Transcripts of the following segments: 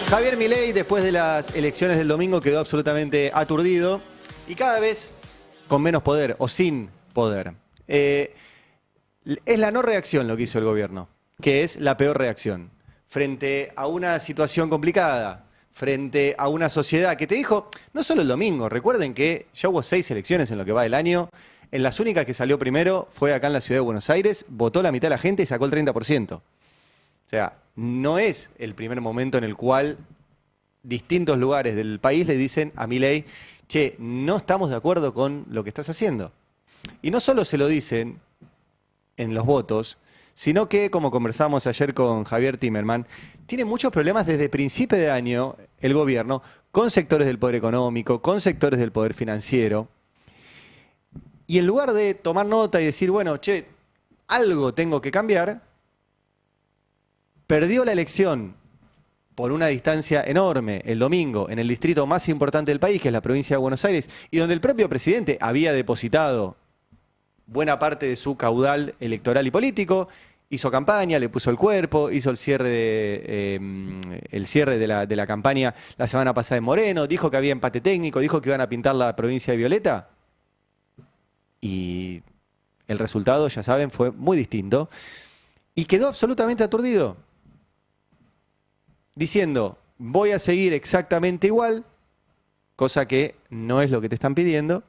Javier Milei, después de las elecciones del domingo, quedó absolutamente aturdido y cada vez con menos poder o sin poder. Es la no reacción lo que hizo el gobierno, que es la peor reacción. Frente a una situación complicada, frente a una sociedad que te dijo, no solo el domingo, recuerden que ya hubo 6 elecciones en lo que va del año, en las únicas que salió primero fue acá en la ciudad de Buenos Aires, votó la mitad de la gente y sacó el 30%. O sea, no es el primer momento en el cual distintos lugares del país le dicen a Milei, che, no estamos de acuerdo con lo que estás haciendo. Y no solo se lo dicen en los votos, sino que, como conversamos ayer con Javier Timerman, tiene muchos problemas desde principio de año el gobierno con sectores del poder económico, con sectores del poder financiero. Y en lugar de tomar nota y decir, bueno, che, algo tengo que cambiar, perdió la elección por una distancia enorme el domingo en el distrito más importante del país, que es la provincia de Buenos Aires, y donde el propio presidente había depositado buena parte de su caudal electoral y político, hizo campaña, le puso el cuerpo, hizo el cierre de la campaña la semana pasada en Moreno, dijo que había empate técnico, dijo que iban a pintar la provincia de violeta, y el resultado, ya saben, fue muy distinto, y quedó absolutamente aturdido, diciendo, voy a seguir exactamente igual, cosa que no es lo que te están pidiendo,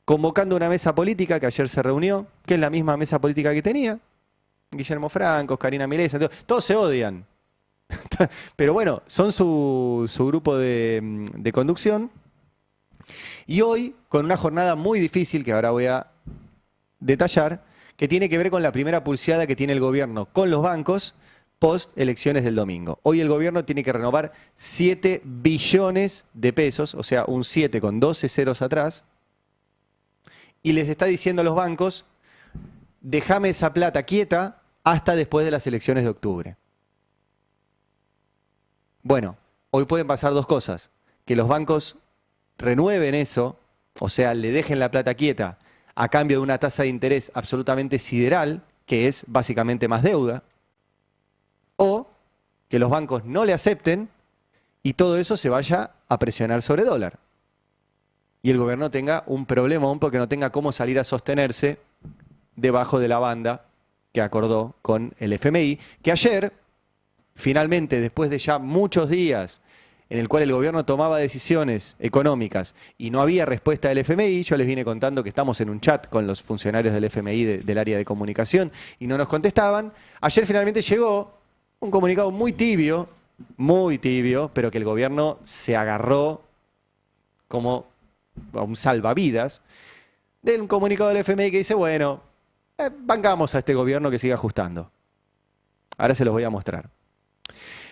convocando una mesa política que ayer se reunió, que es la misma mesa política que tenía, Guillermo Franco, Karina Milei, todos se odian, pero bueno, son su grupo de conducción, y hoy, con una jornada muy difícil, que ahora voy a detallar, que tiene que ver con la primera pulseada que tiene el gobierno con los bancos, post elecciones del domingo. Hoy el gobierno tiene que renovar 7 billones de pesos, o sea, un 7 con 12 ceros atrás, y les está diciendo a los bancos, déjame esa plata quieta hasta después de las elecciones de octubre. Bueno, hoy pueden pasar dos cosas, que los bancos renueven eso, o sea, le dejen la plata quieta a cambio de una tasa de interés absolutamente sideral, que es básicamente más deuda, o que los bancos no le acepten y todo eso se vaya a presionar sobre dólar. Y el gobierno tenga un problemón porque no tenga cómo salir a sostenerse debajo de la banda que acordó con el FMI, que ayer, finalmente, después de ya muchos días en el cual el gobierno tomaba decisiones económicas y no había respuesta del FMI, yo les vine contando que estamos en un chat con los funcionarios del FMI del área de comunicación y no nos contestaban, ayer finalmente llegó un comunicado muy tibio, pero que el gobierno se agarró como a un salvavidas, de un comunicado del FMI que dice, bueno, bancamos a este gobierno que siga ajustando. Ahora se los voy a mostrar.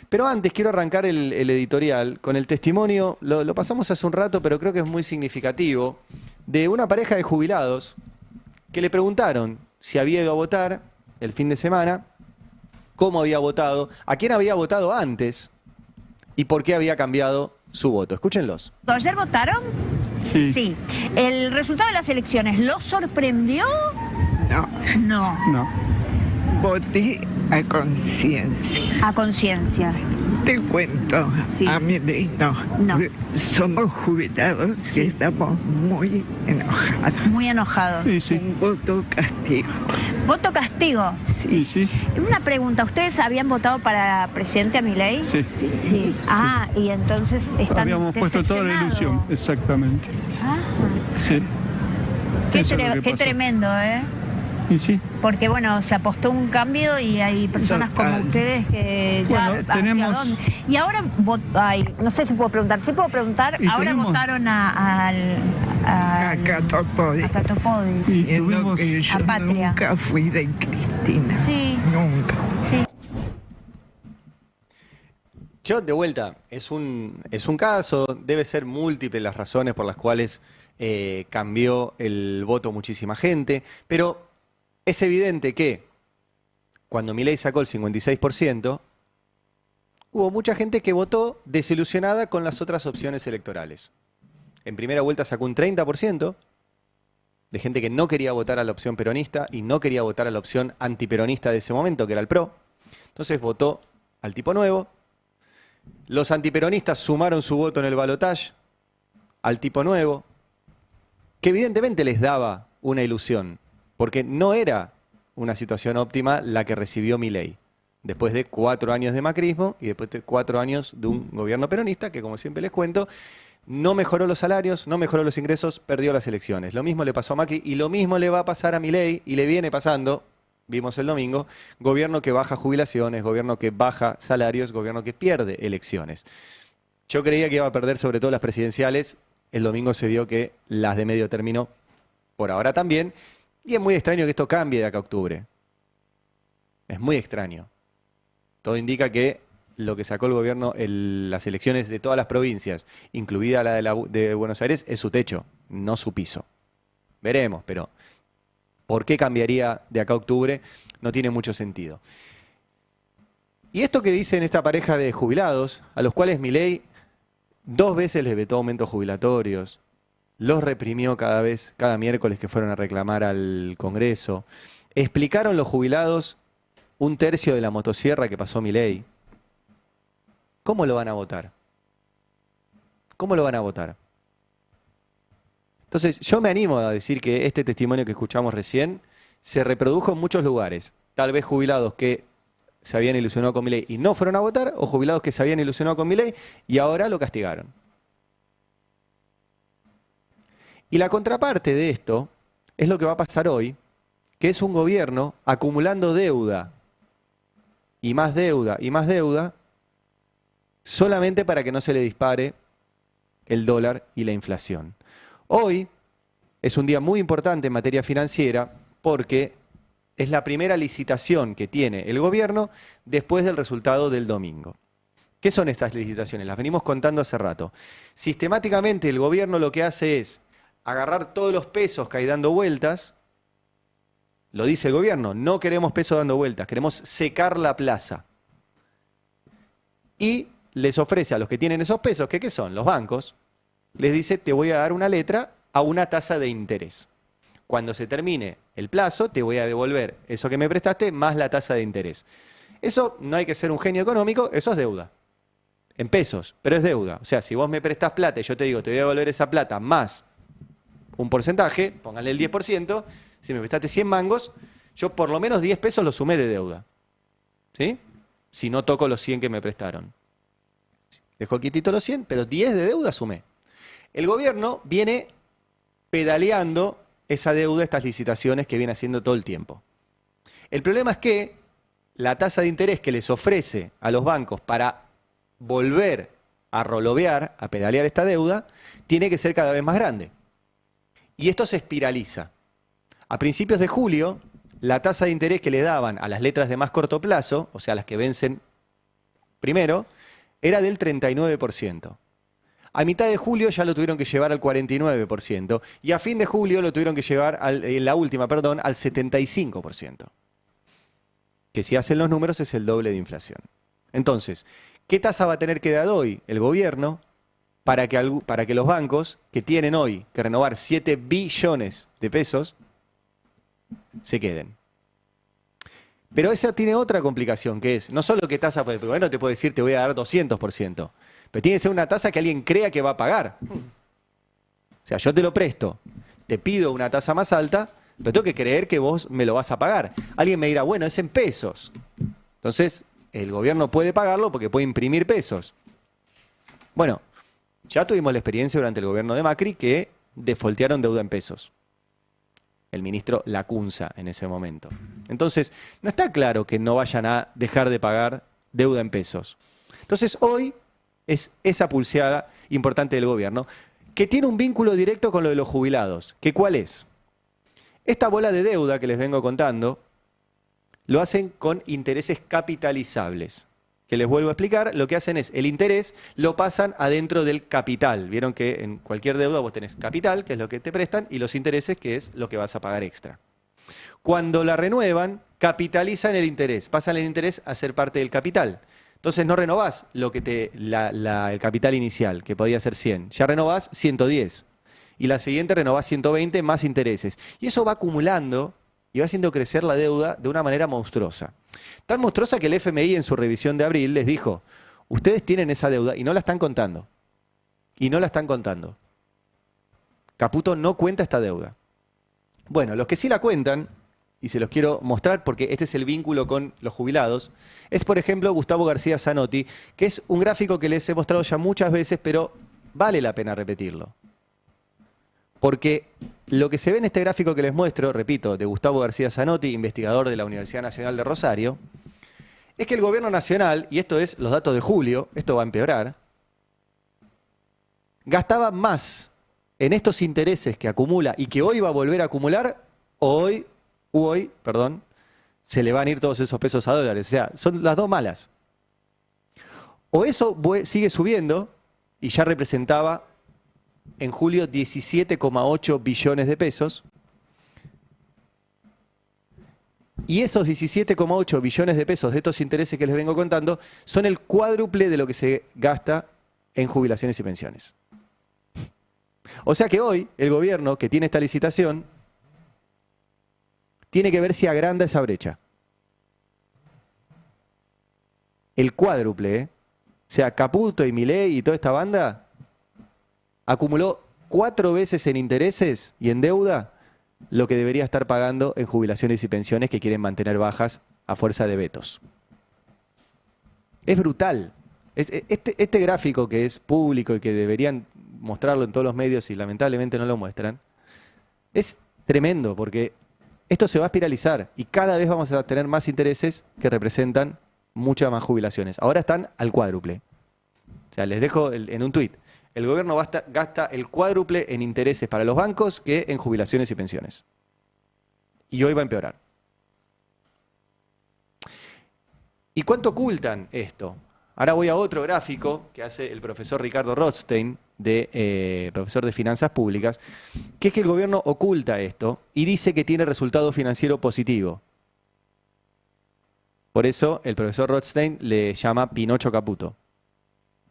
Pero antes quiero arrancar el editorial con el testimonio, lo pasamos hace un rato, pero creo que es muy significativo, de una pareja de jubilados que le preguntaron si había ido a votar el fin de semana, cómo había votado, a quién había votado antes y por qué había cambiado su voto. Escúchenlos. ¿Ayer votaron? Sí. Sí. ¿El resultado de las elecciones lo sorprendió? No, No. voté a conciencia. A conciencia. Te cuento, Sí. a mi ley no. No. Somos jubilados Sí. y estamos muy enojados. Muy enojado. Sí, sí. Un voto castigo. ¿Voto castigo? Sí, sí. Una pregunta, ¿ustedes habían votado para presidente a Milei? Sí. Sí. Ah, y entonces están Habíamos puesto toda la ilusión, decepcionados. exactamente. Ah, Sí. qué, Eso es lo que qué pasó. tremendo, ¿eh? Y sí. Porque bueno, se apostó un cambio y hay personas como Total. ustedes que ya Bueno, hacia tenemos- dónde. Y ahora, no sé si puedo preguntar, sí puedo preguntar, Y ahora tenemos- votaron A Catopodis. a Catopodis. Y Siendo tuvimos- que yo A Patria. nunca fui de Cristina. Sí. Nunca. Sí. Yo, de vuelta, es un caso, debe ser múltiples las razones por las cuales cambió el voto muchísima gente, pero es evidente que cuando Milei sacó el 56%, hubo mucha gente que votó desilusionada con las otras opciones electorales. En primera vuelta sacó un 30% de gente que no quería votar a la opción peronista y no quería votar a la opción antiperonista de ese momento, que era el PRO. Entonces votó al tipo nuevo. Los antiperonistas sumaron su voto en el balotaje al tipo nuevo, que evidentemente les daba una ilusión, porque no era una situación óptima la que recibió Milei, después de 4 años de macrismo y después de 4 años de un gobierno peronista que, como siempre les cuento, no mejoró los salarios, no mejoró los ingresos, perdió las elecciones. Lo mismo le pasó a Macri y lo mismo le va a pasar a Milei y le viene pasando, vimos el domingo, gobierno que baja jubilaciones, gobierno que baja salarios, gobierno que pierde elecciones. Yo creía que iba a perder sobre todo las presidenciales, el domingo se vio que las de medio término por ahora también, y es muy extraño que esto cambie de acá a octubre. Es muy extraño. Todo indica que lo que sacó el gobierno en las elecciones de todas las provincias, incluida la de Buenos Aires, es su techo, no su piso. Veremos, pero ¿por qué cambiaría de acá a octubre? No tiene mucho sentido. Y esto que dicen esta pareja de jubilados, a los cuales Milei 2 veces les vetó aumentos jubilatorios, los reprimió cada miércoles que fueron a reclamar al Congreso, explicaron los jubilados 1/3 de la motosierra que pasó Milei. ¿Cómo lo van a votar? ¿Cómo lo van a votar? Entonces, yo me animo a decir que este testimonio que escuchamos recién se reprodujo en muchos lugares. Tal vez jubilados que se habían ilusionado con Milei y no fueron a votar, o jubilados que se habían ilusionado con Milei y ahora lo castigaron. Y la contraparte de esto es lo que va a pasar hoy, que es un gobierno acumulando deuda, y más deuda, y más deuda, solamente para que no se le dispare el dólar y la inflación. Hoy es un día muy importante en materia financiera porque es la primera licitación que tiene el gobierno después del resultado del domingo. ¿Qué son estas licitaciones? Las venimos contando hace rato. Sistemáticamente el gobierno lo que hace es agarrar todos los pesos que hay dando vueltas. Lo dice el gobierno, no queremos pesos dando vueltas, queremos secar la plaza. Y les ofrece a los que tienen esos pesos, que ¿qué son? Los bancos, les dice, te voy a dar una letra a una tasa de interés. Cuando se termine el plazo, te voy a devolver eso que me prestaste más la tasa de interés. Eso no hay que ser un genio económico, eso es deuda. En pesos, pero es deuda. O sea, si vos me prestás plata y yo te digo, te voy a devolver esa plata más un porcentaje, pónganle el 10%, si me prestaste 100 mangos, yo por lo menos 10 pesos lo sumé de deuda. ¿Sí? Si no toco los 100 que me prestaron. Dejo quietito los 100, pero 10 de deuda sumé. El gobierno viene pedaleando esa deuda, estas licitaciones que viene haciendo todo el tiempo. El problema es que la tasa de interés que les ofrece a los bancos para volver a rolovear, a pedalear esta deuda, tiene que ser cada vez más grande. Y esto se espiraliza. A principios de julio, la tasa de interés que le daban a las letras de más corto plazo, o sea, las que vencen primero, era del 39%. A mitad de julio ya lo tuvieron que llevar al 49% y a fin de julio lo tuvieron que llevar, al 75%. Que si hacen los números es el doble de inflación. Entonces, ¿qué tasa va a tener que dar hoy el gobierno para que los bancos que tienen hoy que renovar 7 billones de pesos se queden? Pero esa tiene otra complicación, que es, no solo que tasa, porque el gobierno te puede decir te voy a dar 200%, pero tiene que ser una tasa que alguien crea que va a pagar. O sea, yo te lo presto, te pido una tasa más alta, pero tengo que creer que vos me lo vas a pagar. Alguien me dirá, bueno, es en pesos. Entonces, el gobierno puede pagarlo porque puede imprimir pesos. Bueno, ya tuvimos la experiencia durante el gobierno de Macri que defoltearon deuda en pesos. El ministro Lacunza en ese momento. Entonces, no está claro que no vayan a dejar de pagar deuda en pesos. Entonces, hoy es esa pulseada importante del gobierno que tiene un vínculo directo con lo de los jubilados. ¿Que cuál es? Esta bola de deuda que les vengo contando lo hacen con intereses capitalizables. Que les vuelvo a explicar, lo que hacen es el interés lo pasan adentro del capital. Vieron que en cualquier deuda vos tenés capital, que es lo que te prestan, y los intereses, que es lo que vas a pagar extra. Cuando la renuevan, capitalizan el interés, pasan el interés a ser parte del capital. Entonces no renovás lo que el capital inicial, que podía ser 100, ya renovás 110. Y la siguiente renovás 120 más intereses. Y eso va acumulando y va haciendo crecer la deuda de una manera monstruosa. Tan monstruosa que el FMI en su revisión de abril les dijo, Ustedes tienen esa deuda y no la están contando. Y no la están contando. Caputo no cuenta esta deuda. Bueno, los que sí la cuentan, y se los quiero mostrar porque este es el vínculo con los jubilados, es por ejemplo Gustavo García Zanotti, que es un gráfico que les he mostrado ya muchas veces, pero vale la pena repetirlo. Porque lo que se ve en este gráfico que les muestro, repito, de Gustavo García Zanotti, investigador de la Universidad Nacional de Rosario, es que el gobierno nacional, y esto es los datos de julio, esto va a empeorar, gastaba más en estos intereses que acumula y que hoy va a volver a acumular, hoy, se le van a ir todos esos pesos a dólares. O sea, son las dos malas. O eso sigue subiendo y ya representaba en julio 17,8 billones de pesos. Y esos 17,8 billones de pesos de estos intereses que les vengo contando son el cuádruple de lo que se gasta en jubilaciones y pensiones. O sea que hoy el gobierno que tiene esta licitación tiene que ver si agranda esa brecha. El cuádruple, ¿eh? O sea, Caputo y Milei y toda esta banda acumuló 4 veces en intereses y en deuda lo que debería estar pagando en jubilaciones y pensiones que quieren mantener bajas a fuerza de vetos. Es brutal. Este gráfico que es público y que deberían mostrarlo en todos los medios y lamentablemente no lo muestran, es tremendo porque esto se va a espiralizar y cada vez vamos a tener más intereses que representan muchas más jubilaciones. Ahora están al cuádruple. O sea, les dejo en un tuit. El gobierno gasta el cuádruple en intereses para los bancos que en jubilaciones y pensiones. Y hoy va a empeorar. ¿Y cuánto ocultan esto? Ahora voy a otro gráfico que hace el profesor Ricardo Rothstein, profesor de Finanzas Públicas, que es que el gobierno oculta esto y dice que tiene resultado financiero positivo. Por eso el profesor Rothstein le llama Pinocho Caputo.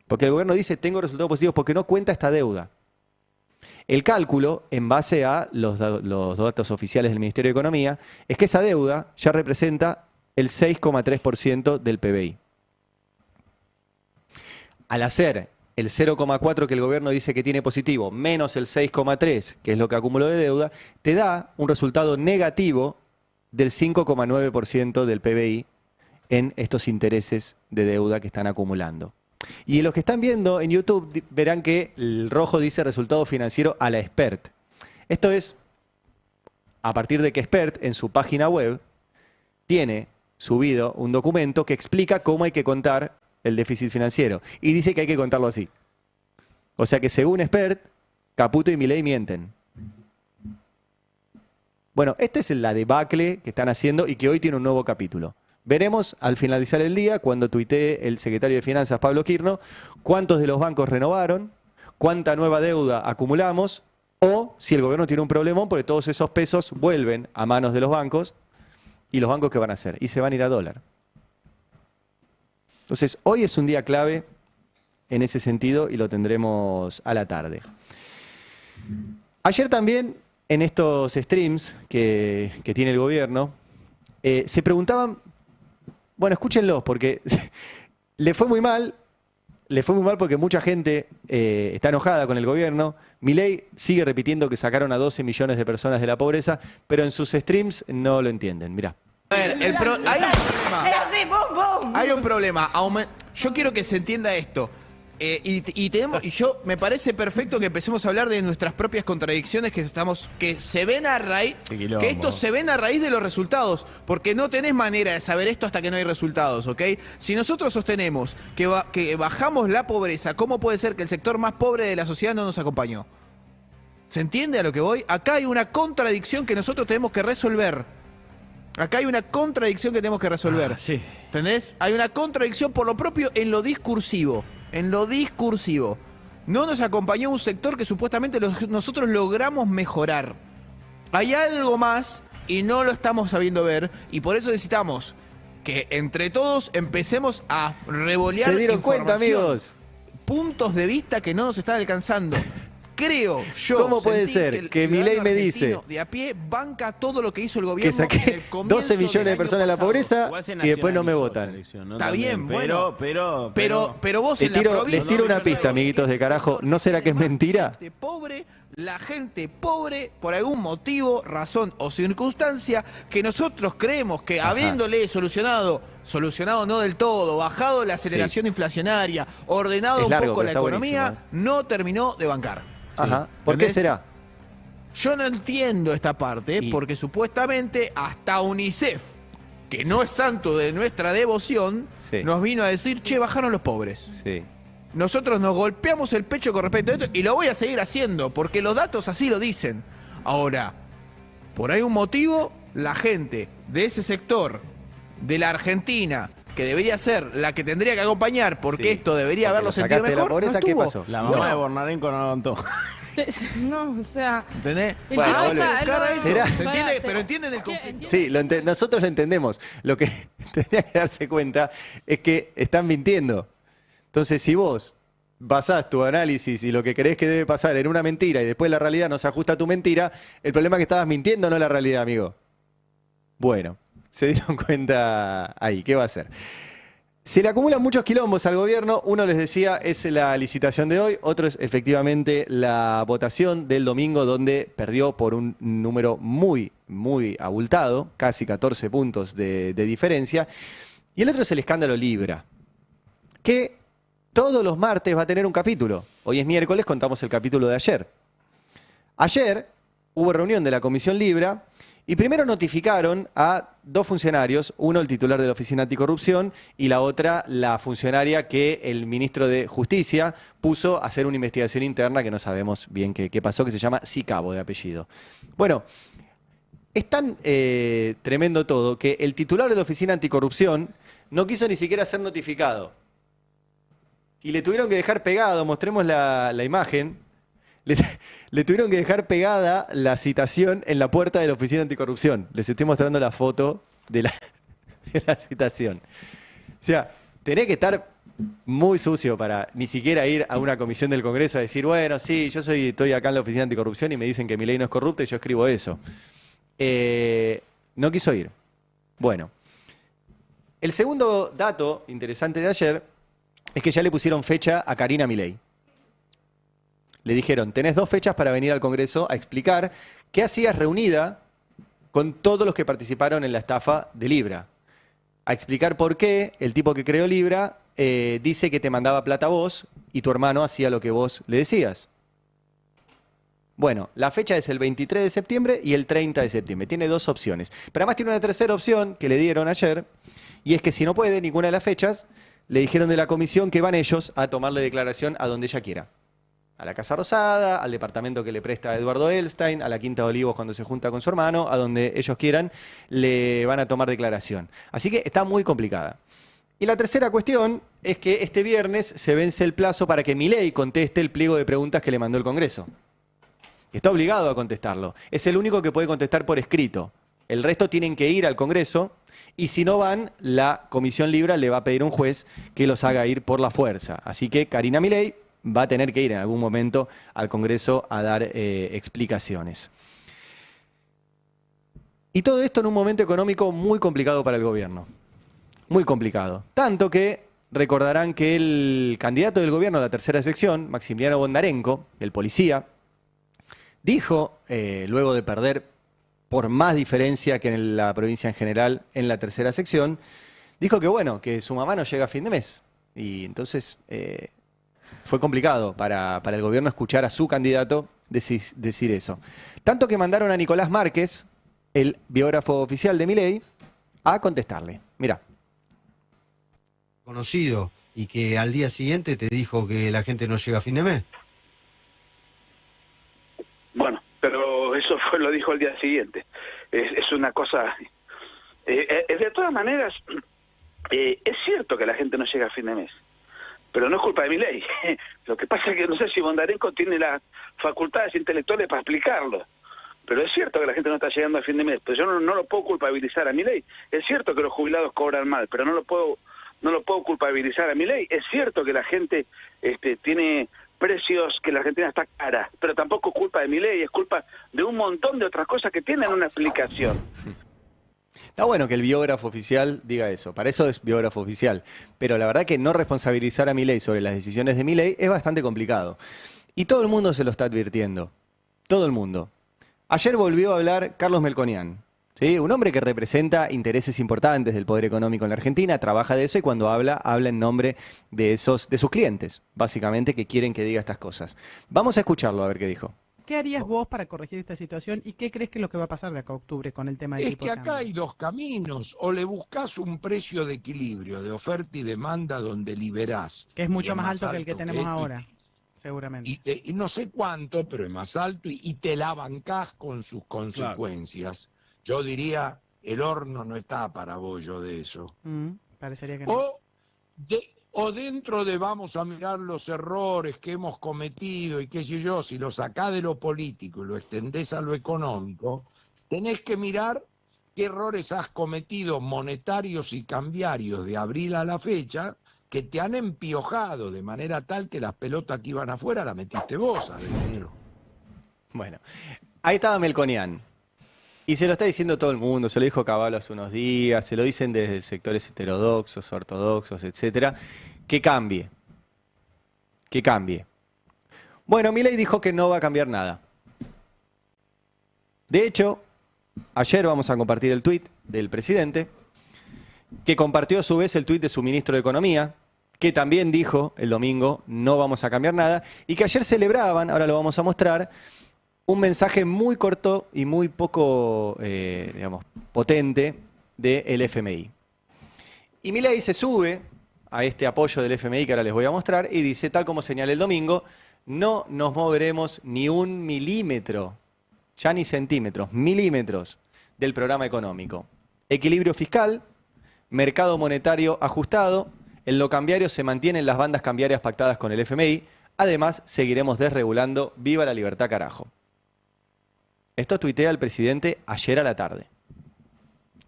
Porque el gobierno dice, tengo resultados positivos porque no cuenta esta deuda. El cálculo, en base a los datos oficiales del Ministerio de Economía, es que esa deuda ya representa el 6,3% del PBI. Al hacer el 0,4 que el gobierno dice que tiene positivo, menos el 6,3, que es lo que acumuló de deuda, te da un resultado negativo del 5,9% del PBI en estos intereses de deuda que están acumulando. Y los que están viendo en YouTube verán que el rojo dice resultado financiero a la Expert. Esto es a partir de que Expert en su página web tiene subido un documento que explica cómo hay que contar el déficit financiero. Y dice que hay que contarlo así. O sea que según Expert, Caputo y Milei mienten. Bueno, esta es la debacle que están haciendo y que hoy tiene un nuevo capítulo. Veremos al finalizar el día, cuando tuitee el secretario de Finanzas, Pablo Quirno, cuántos de los bancos renovaron, cuánta nueva deuda acumulamos, o si el gobierno tiene un problemón, porque todos esos pesos vuelven a manos de los bancos, y los bancos ¿qué van a hacer? Y se van a ir a dólar. Entonces, hoy es un día clave en ese sentido y lo tendremos a la tarde. Ayer también, en estos streams que tiene el gobierno, se preguntaban. Bueno, escúchenlos, porque le fue muy mal porque mucha gente está enojada con el gobierno. Milei sigue repitiendo que sacaron a 12 millones de personas de la pobreza, pero en sus streams no lo entienden. Mirá. A ver, hay un problema. Es así, boom, boom. Hay un problema. Yo quiero que se entienda esto. Y yo me parece perfecto que empecemos a hablar de nuestras propias contradicciones que se ven a raíz, que esto se ven a raíz de los resultados, porque no tenés manera de saber esto hasta que no hay resultados, ¿ok? Si nosotros sostenemos que bajamos la pobreza, ¿cómo puede ser que el sector más pobre de la sociedad no nos acompañó? ¿Se entiende a lo que voy? Acá hay una contradicción que nosotros tenemos que resolver. Acá hay una contradicción que tenemos que resolver. Sí. ¿Entendés? Hay una contradicción por lo propio en lo discursivo. En lo discursivo. No nos acompañó un sector que supuestamente nosotros logramos mejorar. Hay algo más y no lo estamos sabiendo ver. Y por eso necesitamos que entre todos empecemos a revolear ¿Se dieron cuenta, información, amigos? puntos de vista que no nos están alcanzando. creo yo. ¿Cómo puede sentir ser el que ciudadano Milei me argentino dice de a pie banca todo lo que hizo el que gobierno en saqué el comienzo 12 millones del de año personas de la pasado? pobreza Igual se y después no me nacionalizó votan? esta elección, ¿no? Está También, bien, pero vos Les en la tiro provincia una pista, amiguitos de carajo. ¿No será que es mentira? La gente pobre, por algún motivo, razón o circunstancia, que nosotros creemos que habiéndole solucionado no del todo, bajado la aceleración inflacionaria, ordenado Es un largo, poco pero la está economía, buenísimo, no terminó de bancar. Ajá. ¿Por qué ¿Entendés? será? Yo no entiendo esta parte, Y- porque supuestamente hasta UNICEF, que no es santo de nuestra devoción, Sí. nos vino a decir, che, bajaron los pobres. Sí. Nosotros nos golpeamos el pecho con respecto a esto y lo voy a seguir haciendo porque los datos así lo dicen. Ahora, por algún motivo, la gente de ese sector de la Argentina, que debería ser la que tendría que acompañar porque Sí, esto debería porque haberlo lo sentido sacaste de la mejor, pobreza, no ¿qué estuvo. pasó? La mamá No. de Bornarenco no aguantó. No, o sea, ¿Entendés? El Bueno, tipo vale, esa- cara, no, eso. ¿será? ¿Se entiende? Pará, Pero entienden el conflicto. Sí, nosotros lo entendemos. Lo que tenía que darse cuenta es que están mintiendo. Entonces, si vos basás tu análisis y lo que creés que debe pasar en una mentira y después la realidad no se ajusta a tu mentira, el problema es que estabas mintiendo, no la realidad, amigo. Bueno, se dieron cuenta ahí. ¿Qué va a hacer? Se le acumulan muchos quilombos al gobierno. Uno les decía es la licitación de hoy, otro es efectivamente la votación del domingo donde perdió por un número muy, muy abultado, casi 14 puntos de diferencia. Y el otro es el escándalo Libra, que todos los martes va a tener un capítulo. Hoy es miércoles, contamos el capítulo de ayer. Ayer hubo reunión de la Comisión Libra y primero notificaron a dos funcionarios, uno el titular de la Oficina Anticorrupción y la otra la funcionaria que el ministro de Justicia puso a hacer una investigación interna que no sabemos bien qué pasó, que se llama Sicabo de apellido. Bueno, es tan tremendo todo que el titular de la Oficina Anticorrupción no quiso ni siquiera ser notificado. Y le tuvieron que dejar pegado, mostremos la imagen, le tuvieron que dejar pegada la citación en la puerta de la Oficina Anticorrupción. Les estoy mostrando la foto de la citación. O sea, tenés que estar muy sucio para ni siquiera ir a una comisión del Congreso a decir, bueno, sí, yo estoy acá en la Oficina Anticorrupción y me dicen que mi ley no es corrupta y yo escribo eso. No quiso ir. Bueno, el segundo dato interesante de ayer es que ya le pusieron fecha a Karina Milei. Le dijeron, tenés 2 fechas para venir al Congreso a explicar qué hacías reunida con todos los que participaron en la estafa de Libra. A explicar por qué el tipo que creó Libra dice que te mandaba plata a vos y tu hermano hacía lo que vos le decías. Bueno, la fecha es el 23 de septiembre y el 30 de septiembre. Tiene 2 opciones. Pero además tiene una tercera opción que le dieron ayer, y es que si no puede ninguna de las fechas, le dijeron de la comisión que van ellos a tomarle declaración a donde ella quiera. A la Casa Rosada, al departamento que le presta a Eduardo Elstein, a la Quinta de Olivos cuando se junta con su hermano, a donde ellos quieran, le van a tomar declaración. Así que está muy complicada. Y la tercera cuestión es que este viernes se vence el plazo para que Milei conteste el pliego de preguntas que le mandó el Congreso. Está obligado a contestarlo. Es el único que puede contestar por escrito. El resto tienen que ir al Congreso y si no van, la Comisión Libra le va a pedir a un juez que los haga ir por la fuerza. Así que Karina Milei va a tener que ir en algún momento al Congreso a dar explicaciones. Y todo esto en un momento económico muy complicado para el gobierno. Muy complicado. Tanto que recordarán que el candidato del gobierno a la tercera sección, Maximiliano Bondarenko, el policía, dijo, luego de perder por más diferencia que en la provincia en general en la tercera sección, dijo que bueno, que su mamá no llega a fin de mes. Y entonces fue complicado para el gobierno escuchar a su candidato decir eso. Tanto que mandaron a Nicolás Márquez, el biógrafo oficial de Milei, a contestarle. Mirá. Conocido y que al día siguiente te dijo que la gente no llega a fin de mes. Bueno, pero eso lo dijo al día siguiente. Es una cosa... de todas maneras, es cierto que la gente no llega a fin de mes, pero no es culpa de Milei. Lo que pasa es que no sé si Bondarenko tiene las facultades intelectuales para explicarlo, pero es cierto que la gente no está llegando a fin de mes. Pero yo no lo puedo culpabilizar a Milei. Es cierto que los jubilados cobran mal, pero no lo puedo no lo puedo culpabilizar a Milei. Es cierto que la gente tiene precios, que la Argentina está cara, pero tampoco es culpa de Milei, es culpa de un montón de otras cosas que tienen una explicación. Está bueno que el biógrafo oficial diga eso, para eso es biógrafo oficial, pero la verdad que no responsabilizar a Milei sobre las decisiones de Milei es bastante complicado. Y todo el mundo se lo está advirtiendo, todo el mundo. Ayer volvió a hablar Carlos Melconian, ¿sí? Un hombre que representa intereses importantes del poder económico en la Argentina, trabaja de eso y cuando habla en nombre de sus clientes, básicamente, que quieren que diga estas cosas. Vamos a escucharlo a ver qué dijo. ¿Qué harías vos para corregir esta situación y qué crees que es lo que va a pasar de acá a octubre con el tema del tipo de cambio? Es que acá hay dos caminos, o le buscas un precio de equilibrio, de oferta y demanda donde liberás. Que es mucho más alto que el que tenemos ahora, seguramente. Y no sé cuánto, pero es más alto y te la bancás con sus consecuencias. Claro. Yo diría, el horno no está para bollo de eso. Parecería que no. O dentro de vamos a mirar los errores que hemos cometido y qué sé yo, si lo sacás de lo político y lo extendés a lo económico, tenés que mirar qué errores has cometido monetarios y cambiarios de abril a la fecha que te han empiojado de manera tal que las pelotas que iban afuera las metiste vos adentro. Bueno, ahí estaba Melconian. Y se lo está diciendo todo el mundo, se lo dijo Cavallo hace unos días, se lo dicen desde sectores heterodoxos, ortodoxos, etcétera, que cambie. Que cambie. Bueno, Milei dijo que no va a cambiar nada. De hecho, ayer vamos a compartir el tuit del presidente, que compartió a su vez el tuit de su ministro de Economía, que también dijo el domingo no vamos a cambiar nada, y que ayer celebraban, ahora lo vamos a mostrar, un mensaje muy corto y muy poco, potente del FMI. Y Milei se sube a este apoyo del FMI que ahora les voy a mostrar y dice, tal como señalé el domingo, no nos moveremos ni un milímetro, ya ni centímetros, milímetros del programa económico. Equilibrio fiscal, mercado monetario ajustado, en lo cambiario se mantienen las bandas cambiarias pactadas con el FMI, además seguiremos desregulando, viva la libertad carajo. Esto tuitea el presidente ayer a la tarde.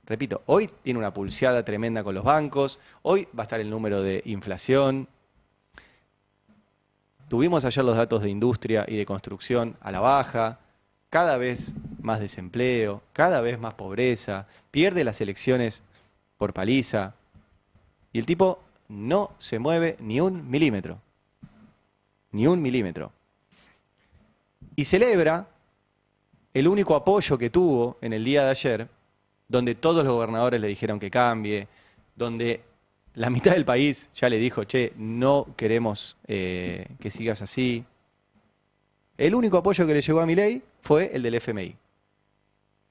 Repito, hoy tiene una pulseada tremenda con los bancos, hoy va a estar el número de inflación. Tuvimos ayer los datos de industria y de construcción a la baja, cada vez más desempleo, cada vez más pobreza, pierde las elecciones por paliza y el tipo no se mueve ni un milímetro. Ni un milímetro. Y celebra el único apoyo que tuvo en el día de ayer, donde todos los gobernadores le dijeron que cambie, donde la mitad del país ya le dijo, che, no queremos que sigas así. El único apoyo que le llegó a Milei fue el del FMI.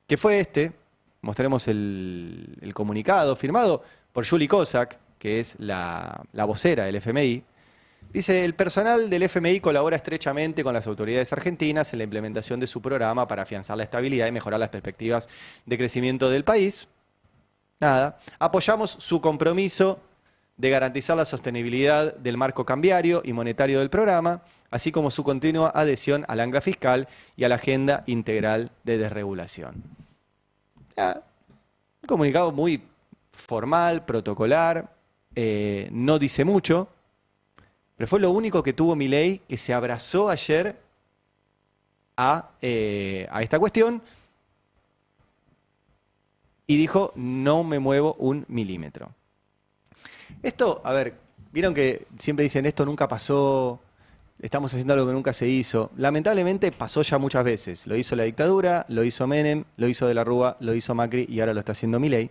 Que fue mostraremos el comunicado firmado por Juli Kozak, que es la vocera del FMI. Dice, el personal del FMI colabora estrechamente con las autoridades argentinas en la implementación de su programa para afianzar la estabilidad y mejorar las perspectivas de crecimiento del país. Nada. Apoyamos su compromiso de garantizar la sostenibilidad del marco cambiario y monetario del programa, así como su continua adhesión al ancla fiscal y a la agenda integral de desregulación. Un comunicado muy formal, protocolar, no dice mucho, pero fue lo único que tuvo Milei, que se abrazó ayer a esta cuestión y dijo, no me muevo un milímetro. Esto, a ver, vieron que siempre dicen, esto nunca pasó, estamos haciendo algo que nunca se hizo. Lamentablemente pasó ya muchas veces. Lo hizo la dictadura, lo hizo Menem, lo hizo De la Rúa, lo hizo Macri y ahora lo está haciendo Milei.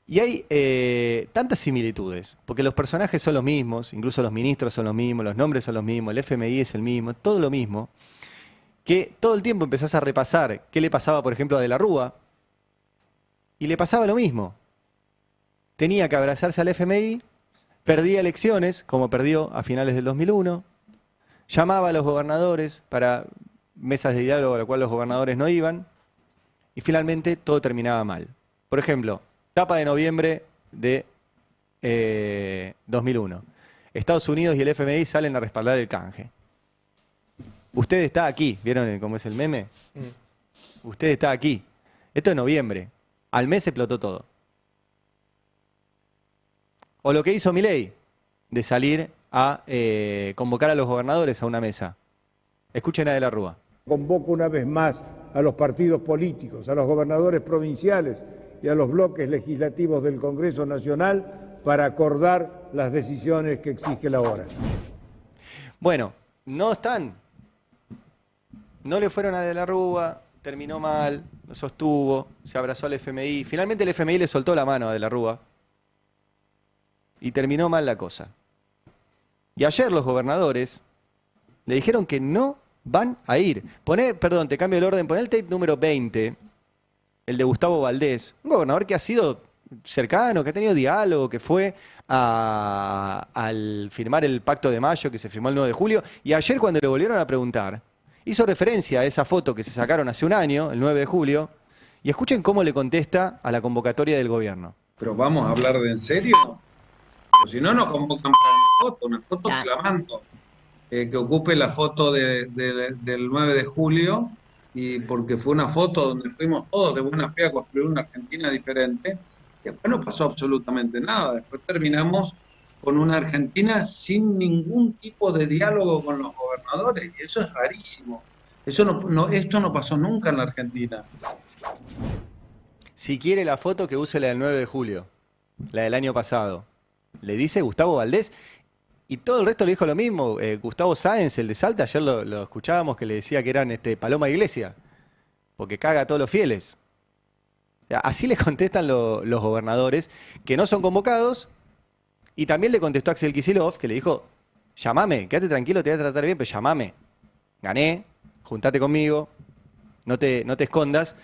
Y hay tantas similitudes, porque los personajes son los mismos, incluso los ministros son los mismos, los nombres son los mismos, el FMI es el mismo, todo lo mismo, que todo el tiempo empezás a repasar qué le pasaba, por ejemplo, a De la Rúa, y le pasaba lo mismo. Tenía que abrazarse al FMI, perdía elecciones, como perdió a finales del 2001, llamaba a los gobernadores para mesas de diálogo a las cuales los gobernadores no iban, y finalmente todo terminaba mal. Por ejemplo, tapa de noviembre de 2001. Estados Unidos y el FMI salen a respaldar el canje. Usted está aquí. ¿Vieron cómo es el meme? Usted está aquí. Esto es noviembre. Al mes explotó todo. O lo que hizo Milei, de salir a convocar a los gobernadores a una mesa. Escuchen a De la Rúa. Convoco una vez más a los partidos políticos, a los gobernadores provinciales y a los bloques legislativos del Congreso Nacional para acordar las decisiones que exige la hora. Bueno, no están. No le fueron a De la Rúa, terminó mal, lo sostuvo, se abrazó al FMI. Finalmente el FMI le soltó la mano a De la Rúa y terminó mal la cosa. Y ayer los gobernadores le dijeron que no van a ir. Perdón, te cambio el orden, poné el tape número 20, el de Gustavo Valdés, un gobernador que ha sido cercano, que ha tenido diálogo, que fue al firmar el Pacto de Mayo, que se firmó el 9 de julio, y ayer cuando le volvieron a preguntar, hizo referencia a esa foto que se sacaron hace un año, el 9 de julio, y escuchen cómo le contesta a la convocatoria del gobierno. ¿Pero vamos a hablar de en serio? Porque si no, nos convocan para una foto te la mando, que ocupe la foto del 9 de julio, y porque fue una foto donde fuimos todos de buena fe a construir una Argentina diferente, y después no pasó absolutamente nada. Después terminamos con una Argentina sin ningún tipo de diálogo con los gobernadores, y eso es rarísimo. Esto no pasó nunca en la Argentina. Si quiere la foto, que use la del 9 de julio, la del año pasado. Le dice Gustavo Valdés, y todo el resto le dijo lo mismo. Gustavo Sáenz, el de Salta, ayer lo escuchábamos que le decía que eran Paloma Iglesia, porque caga a todos los fieles. O sea, así le contestan los gobernadores, que no son convocados, y también le contestó Axel Kicillof, que le dijo, llamame, quédate tranquilo, te voy a tratar bien, pero llamame. Gané, juntate conmigo, no te escondas.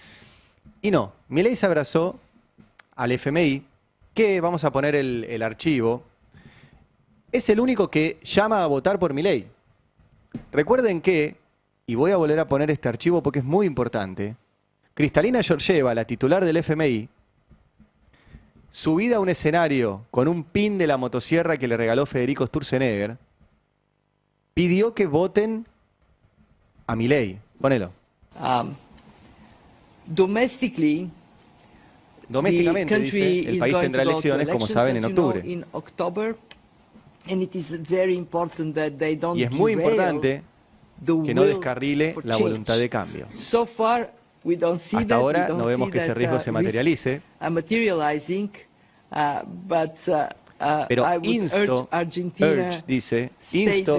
Y no, Milei se abrazó al FMI, que vamos a poner el archivo, es el único que llama a votar por Milei. Recuerden que, y voy a volver a poner este archivo porque es muy importante, Kristalina Georgieva, la titular del FMI, subida a un escenario con un pin de la motosierra que le regaló Federico Sturzenegger, pidió que voten a Milei. Ponelo. Domésticamente, dice, el país tendrá elecciones, como saben, en octubre. Y es muy importante que no descarrile la voluntad de cambio. Hasta ahora no vemos que ese riesgo se materialice. Pero insto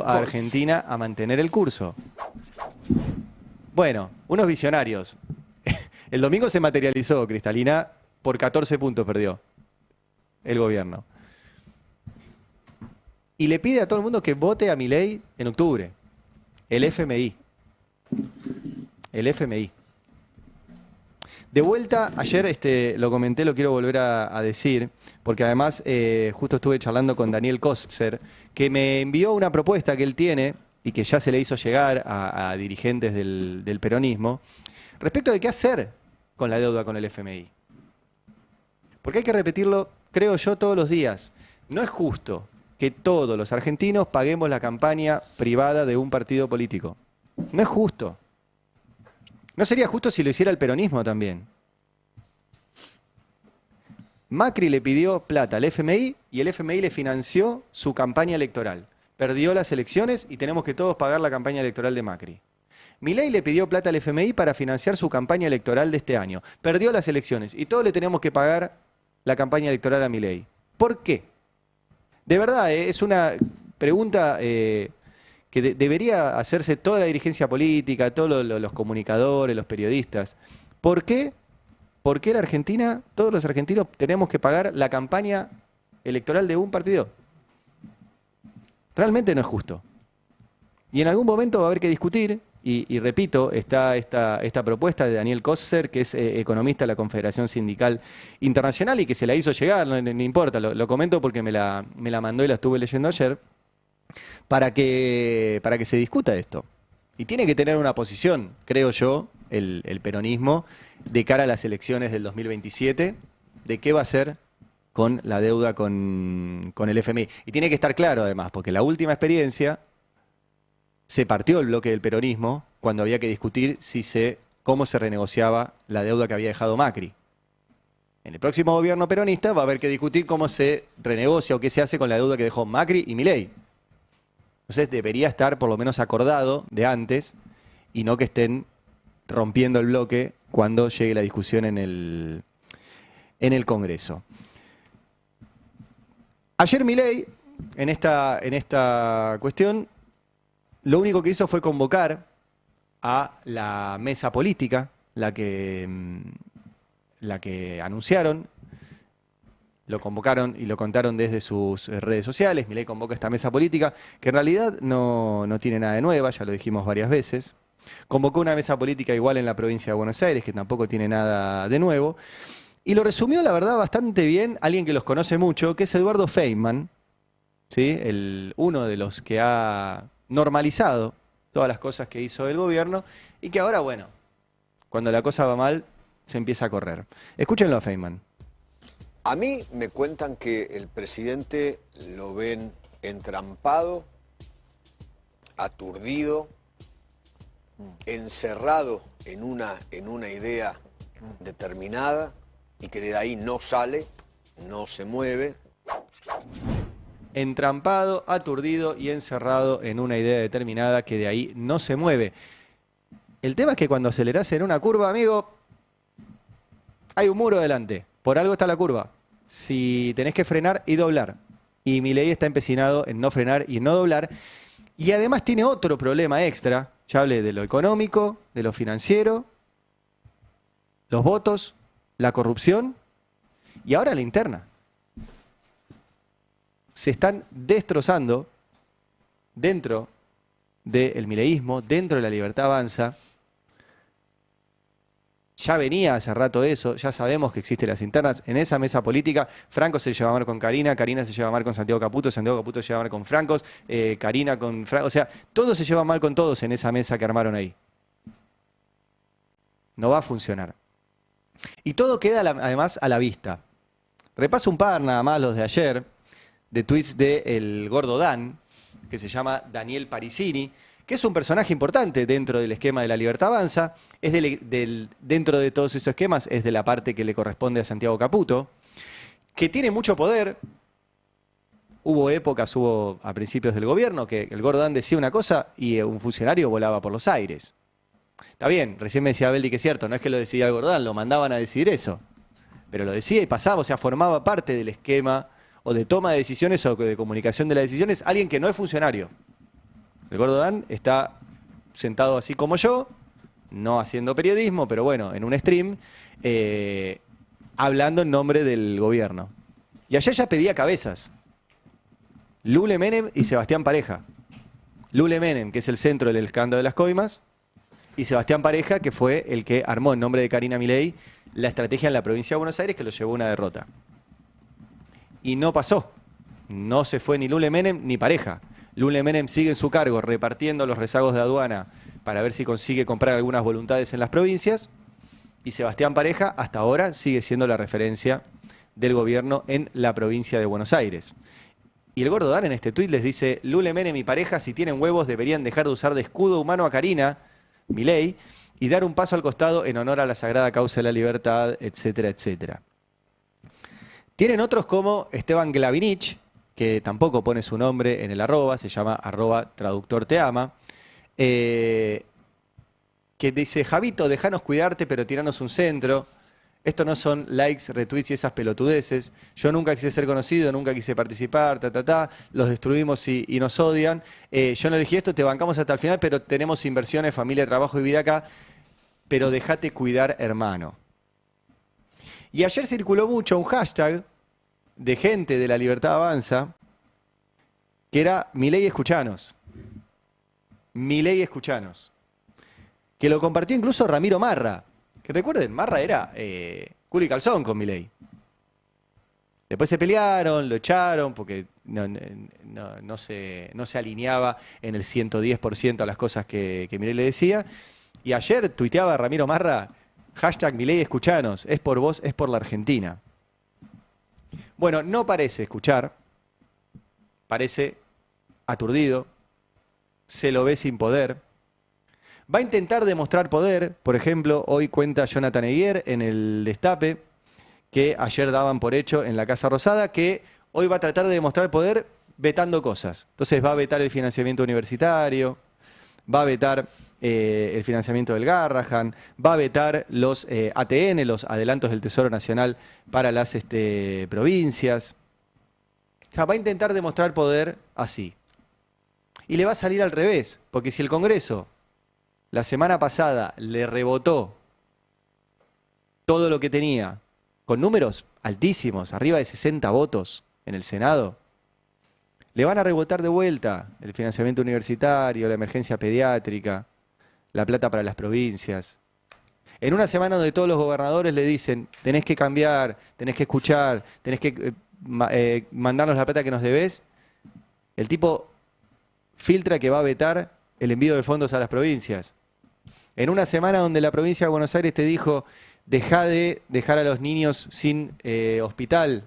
a Argentina a mantener el curso. Bueno, unos visionarios. El domingo se materializó, Kristalina, por 14 puntos perdió el gobierno. Y le pide a todo el mundo que vote a Milei en octubre. El FMI. El FMI. De vuelta, ayer lo comenté, lo quiero volver a decir, porque además justo estuve charlando con Daniel Kostzer, que me envió una propuesta que él tiene y que ya se le hizo llegar a dirigentes del peronismo, respecto de qué hacer con la deuda con el FMI. Porque hay que repetirlo, creo yo, todos los días. No es justo que todos los argentinos paguemos la campaña privada de un partido político. No es justo. No sería justo si lo hiciera el peronismo también. Macri le pidió plata al FMI y el FMI le financió su campaña electoral. Perdió las elecciones y tenemos que todos pagar la campaña electoral de Macri. Milei le pidió plata al FMI para financiar su campaña electoral de este año. Perdió las elecciones y todos le tenemos que pagar la campaña electoral a Milei. ¿Por qué? De verdad, es una pregunta que debería hacerse toda la dirigencia política, todos los comunicadores, los periodistas. ¿Por qué? ¿Por qué la Argentina, todos los argentinos, tenemos que pagar la campaña electoral de un partido? Realmente no es justo. Y en algún momento va a haber que discutir, y repito, está esta propuesta de Daniel Kostzer, que es economista de la Confederación Sindical Internacional y que se la hizo llegar, no importa, lo comento porque me la mandó y la estuve leyendo ayer, para que se discuta esto. Y tiene que tener una posición, creo yo, el peronismo, de cara a las elecciones del 2027, de qué va a hacer con la deuda con el FMI. Y tiene que estar claro, además, porque la última experiencia se partió el bloque del peronismo cuando había que discutir cómo se renegociaba la deuda que había dejado Macri. En el próximo gobierno peronista va a haber que discutir cómo se renegocia o qué se hace con la deuda que dejó Macri y Milei. Entonces debería estar por lo menos acordado de antes y no que estén rompiendo el bloque cuando llegue la discusión en el Congreso. Ayer Milei, en esta cuestión, lo único que hizo fue convocar a la mesa política, la que anunciaron, lo convocaron y lo contaron desde sus redes sociales. Milei convoca esta mesa política, que en realidad no tiene nada de nueva, ya lo dijimos varias veces. Convocó una mesa política igual en la provincia de Buenos Aires, que tampoco tiene nada de nuevo. Y lo resumió, la verdad, bastante bien alguien que los conoce mucho, que es Eduardo Feynman, ¿sí? Uno de los que ha normalizado todas las cosas que hizo el gobierno y que ahora, bueno, cuando la cosa va mal, se empieza a correr. Escúchenlo a Feynman. A mí me cuentan que el presidente lo ven entrampado, aturdido, encerrado en una idea determinada y que de ahí no sale, no se mueve. Entrampado, aturdido y encerrado en una idea determinada que de ahí no se mueve. El tema es que cuando acelerás en una curva, amigo, hay un muro delante. Por algo está la curva. Si tenés que frenar y doblar. Y Milei está empecinado en no frenar y en no doblar. Y además tiene otro problema extra. Ya hablé de lo económico, de lo financiero, los votos, la corrupción y ahora la interna. Se están destrozando dentro del mileísmo, dentro de la Libertad Avanza. Ya venía hace rato eso, ya sabemos que existen las internas. En esa mesa política, Franco se lleva mal con Karina, Karina se lleva mal con Santiago Caputo, Santiago Caputo se lleva mal con Francos, Karina con Franco. O sea, todos se llevan mal con todos en esa mesa que armaron ahí. No va a funcionar. Y todo queda además a la vista. Repaso un par nada más, los de ayer, de tweets del Gordo Dan, que se llama Daniel Parisini, que es un personaje importante dentro del esquema de la Libertad Avanza, es dentro de todos esos esquemas, es de la parte que le corresponde a Santiago Caputo, que tiene mucho poder. Hubo épocas, a principios del gobierno, que el Gordo Dan decía una cosa y un funcionario volaba por los aires. Está bien, recién me decía Beldi que es cierto, no es que lo decidía el Gordo Dan, lo mandaban a decidir eso, pero lo decía y pasaba, o sea, formaba parte del esquema o de toma de decisiones o de comunicación de las decisiones, alguien que no es funcionario. El Gordo Dan está sentado así como yo, no haciendo periodismo, pero bueno, en un stream, hablando en nombre del gobierno. Y ayer ya pedía cabezas. Lule Menem y Sebastián Pareja. Lule Menem, que es el centro del escándalo de las coimas, y Sebastián Pareja, que fue el que armó en nombre de Karina Milei la estrategia en la provincia de Buenos Aires que lo llevó a una derrota. Y no pasó. No se fue ni Lule Menem ni Pareja. Lule Menem sigue en su cargo repartiendo los rezagos de aduana para ver si consigue comprar algunas voluntades en las provincias. Y Sebastián Pareja hasta ahora sigue siendo la referencia del gobierno en la provincia de Buenos Aires. Y el Gordo Dan en este tuit les dice: Lule Menem y Pareja, si tienen huevos, deberían dejar de usar de escudo humano a Karina Milei y dar un paso al costado en honor a la sagrada causa de la libertad, etcétera, etcétera. Tienen otros como Esteban Glavinich, que tampoco pone su nombre en el arroba, se llama @traductorteama, que dice: Javito, déjanos cuidarte, pero tiranos un centro. Esto no son likes, retweets y esas pelotudeces. Yo nunca quise ser conocido, nunca quise participar, los destruimos y nos odian. Yo no elegí esto, te bancamos hasta el final, pero tenemos inversiones, familia, trabajo y vida acá. Pero déjate cuidar, hermano. Y ayer circuló mucho un hashtag de gente de la Libertad Avanza, que era Milei escuchanos. Milei escuchanos. Que lo compartió incluso Ramiro Marra. Que recuerden, Marra era culo y calzón con Milei. Después se pelearon, lo echaron, porque no se alineaba en el 110% a las cosas que Milei le decía. Y ayer tuiteaba Ramiro Marra, hashtag Milei escuchanos, es por vos, es por la Argentina. Bueno, no parece escuchar, parece aturdido, se lo ve sin poder. Va a intentar demostrar poder, por ejemplo, hoy cuenta Jonathan Eguier en el Destape, que ayer daban por hecho en la Casa Rosada, que hoy va a tratar de demostrar poder vetando cosas. Entonces va a vetar el financiamiento universitario, va a vetar el financiamiento del Garrahan, va a vetar los ATN, los adelantos del Tesoro Nacional para las provincias. O sea, va a intentar demostrar poder así. Y le va a salir al revés, porque si el Congreso la semana pasada le rebotó todo lo que tenía, con números altísimos, arriba de 60 votos en el Senado, le van a rebotar de vuelta el financiamiento universitario, la emergencia pediátrica, la plata para las provincias. En una semana donde todos los gobernadores le dicen, tenés que cambiar, tenés que escuchar, tenés que mandarnos la plata que nos debés, el tipo filtra que va a vetar el envío de fondos a las provincias. En una semana donde la provincia de Buenos Aires te dijo, dejá de dejar a los niños sin hospital,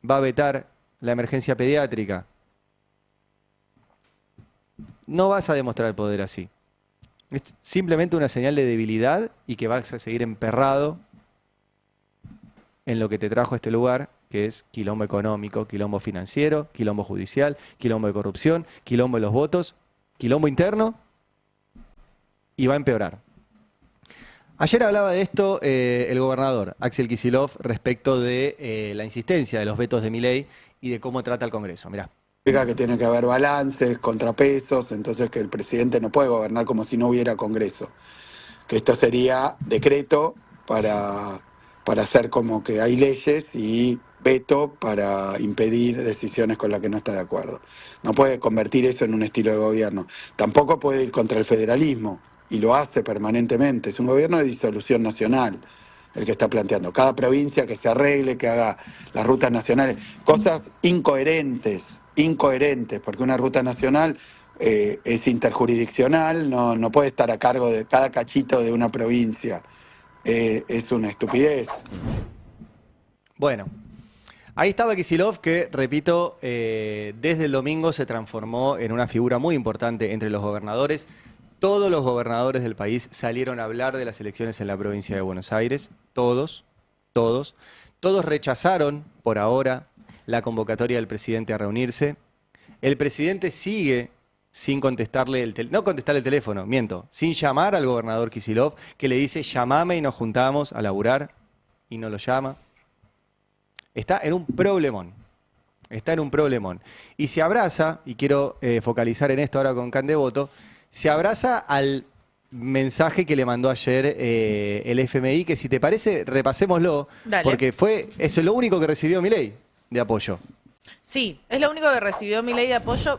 va a vetar la emergencia pediátrica. No vas a demostrar el poder así. Es simplemente una señal de debilidad y que vas a seguir emperrado en lo que te trajo a este lugar, que es quilombo económico, quilombo financiero, quilombo judicial, quilombo de corrupción, quilombo de los votos, quilombo interno, y va a empeorar. Ayer hablaba de esto el gobernador Axel Kicillof respecto de la insistencia de los vetos de Milei y de cómo trata el Congreso. Mirá. Que tiene que haber balances, contrapesos, entonces que el presidente no puede gobernar como si no hubiera Congreso. Que esto sería decreto para hacer como que hay leyes y veto para impedir decisiones con las que no está de acuerdo. No puede convertir eso en un estilo de gobierno. Tampoco puede ir contra el federalismo, y lo hace permanentemente. Es un gobierno de disolución nacional el que está planteando. Cada provincia que se arregle, que haga las rutas nacionales, cosas incoherentes, porque una ruta nacional es interjurisdiccional, no puede estar a cargo de cada cachito de una provincia. Es una estupidez. Bueno, ahí estaba Kicillof, que, repito, desde el domingo se transformó en una figura muy importante entre los gobernadores. Todos los gobernadores del país salieron a hablar de las elecciones en la provincia de Buenos Aires. Todos. Todos rechazaron, por ahora, la convocatoria del presidente a reunirse. El presidente sigue sin contestarle no contestarle el teléfono, miento, sin llamar al gobernador Kicillof, que le dice, llamame y nos juntamos a laburar, y no lo llama. Está en un problemón. Y se abraza, y quiero focalizar en esto ahora con Candevoto, se abraza al mensaje que le mandó ayer el FMI, que si te parece, repasémoslo, Dale. porque eso es lo único que recibió Milei de apoyo. Sí, es lo único que recibió Milei de apoyo.